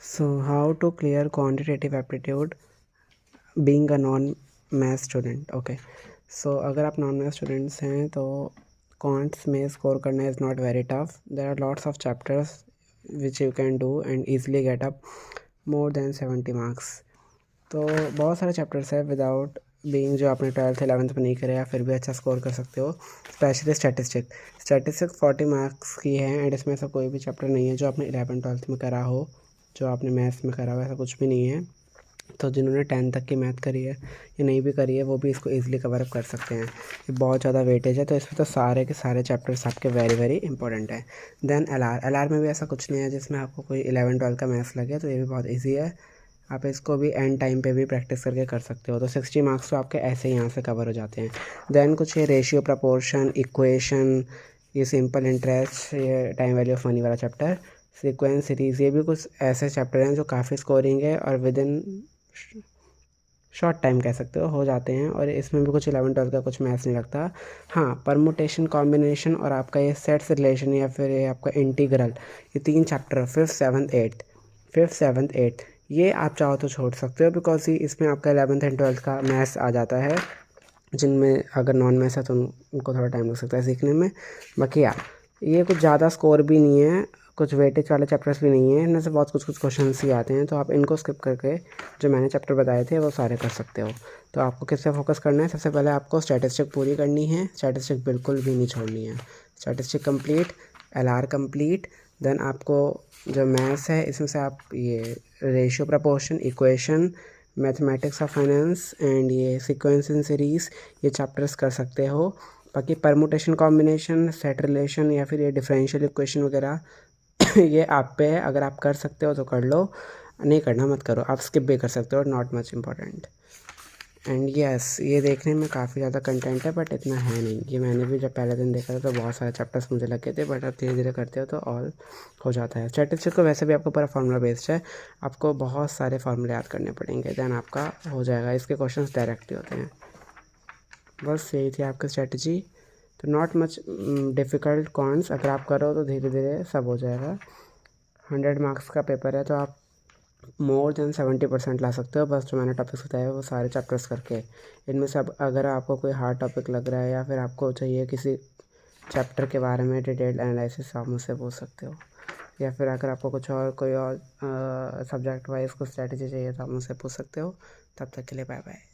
So, how to clear quantitative aptitude being a non-math student? Okay. So, अगर आप non-math students हैं तो quants में score करना is not very tough. There are lots of chapters which you can do and easily get up more than 70 marks. तो बहुत सारे chapters है विदाउट बीइंग जो आपने 12th 11th में नहीं करे या फिर भी अच्छा स्कोर कर सकते हो। स्पेशली स्टैटिस्टिक्स 40 मार्क्स की है एंड इसमें ऐसा कोई भी चैप्टर नहीं है जो आपने 11th 12th में करा हो, जो आपने मैथ्स में करा हो, ऐसा कुछ भी नहीं है। तो जिन्होंने 10th तक की मैथ करी है या नहीं भी करी है वो भी इसको ईजिली कवर अप कर सकते हैं। ये बहुत ज़्यादा वेटेज है तो इसमें तो सारे के सारे चैप्टर्स आपके वेरी वेरी इंपॉर्टेंट है। देन एल आर में भी ऐसा कुछ नहीं है जिसमें आपको कोई 11 12 का मैथ्स लगे, तो ये भी बहुत ईजी है। आप इसको भी एंड टाइम पे भी प्रैक्टिस करके कर सकते हो। तो 60 मार्क्स तो आपके ऐसे ही यहाँ से कवर हो जाते हैं। देन कुछ ये रेशियो, प्रपोर्शन, इक्वेशन, ये सिंपल इंटरेस्ट, ये टाइम वैल्यू ऑफ मनी वाला चैप्टर, सीक्वेंस सीरीज़, ये भी कुछ ऐसे चैप्टर हैं जो काफ़ी स्कोरिंग है और विद इन शॉर्ट टाइम कह सकते हो जाते हैं। और इसमें भी कुछ 11 12 का कुछ मैथ्स नहीं लगता। हाँ, परमुटेशन, कॉम्बिनेशन और आपका ये सेट्स रिलेशन या फिर ये आपका इंटीग्रल, ये 3 चैप्टर 5th 7th 8th ये आप चाहो तो छोड़ सकते हो बिकॉज इसमें आपका 11th एंड 12th का मैथ्स आ जाता है, जिनमें अगर नॉन मैथ्स है तो उनको थोड़ा टाइम लग सकता है सीखने में। बाकी यार ये कुछ ज़्यादा स्कोर भी नहीं है, कुछ वेटेज वाले चैप्टर्स भी नहीं है, इनमें से बहुत कुछ क्वेश्चंस ही आते हैं। तो आप इनको स्किप करके जो मैंने चैप्टर बताए थे वो सारे कर सकते हो। तो आपको किस पे फोकस करना है? सबसे पहले आपको स्टैटिस्टिक पूरी करनी है, स्टैटिस्टिक बिल्कुल भी नहीं छोड़नी है। Statistic complete, L R complete. Then आपको जो मैथ्स है इसमें से आप ये ratio, proportion, equation, mathematics of finance and ये सीक्वेंस इन सीरीज़, ये चैप्टर्स कर सकते हो। बाकी परमुटेशन, कॉम्बिनेशन, सेट रिलेशन या फिर ये डिफरेंशियल इक्वेशन वगैरह ये आप पे है। अगर आप कर सकते हो तो कर लो, नहीं करना मत करो, आप स्किप भी कर सकते हो, not much important. And yes, ये देखने में काफ़ी ज़्यादा कंटेंट है बट इतना है नहीं। ये मैंने भी जब पहले दिन देखा था तो बहुत सारे चैप्टर्स मुझे लगे थे, बट अब धीरे धीरे करते हो तो ऑल हो जाता है। स्टैटिस्टिक्स को वैसे भी आपको पूरा फार्मूला बेस्ड है, आपको बहुत सारे फार्मूले याद करने पड़ेंगे, देन आपका हो जाएगा। इसके क्वेश्चंस डायरेक्ट ही होते हैं। बस यही थी आपकी स्ट्रेटजी। तो नॉट मच डिफ़िकल्ट कॉन्स, अगर आप करो तो धीरे धीरे सब हो जाएगा। 100 मार्क्स का पेपर है तो आप मोर देन 70% ला सकते हो, बस जो मैंने टॉपिक्स बताए वो सारे चैप्टर्स करके। इनमें से अब अगर आपको कोई हार्ड टॉपिक लग रहा है या फिर आपको चाहिए किसी चैप्टर के बारे में डिटेल्ड एनालिसिस, आप मुझसे पूछ सकते हो। या फिर अगर आपको कुछ और कोई और सब्जेक्ट वाइज कुछ स्ट्रैटेजी चाहिए तो आप मुझसे पूछ सकते हो। तब तक के लिए बाय बाय।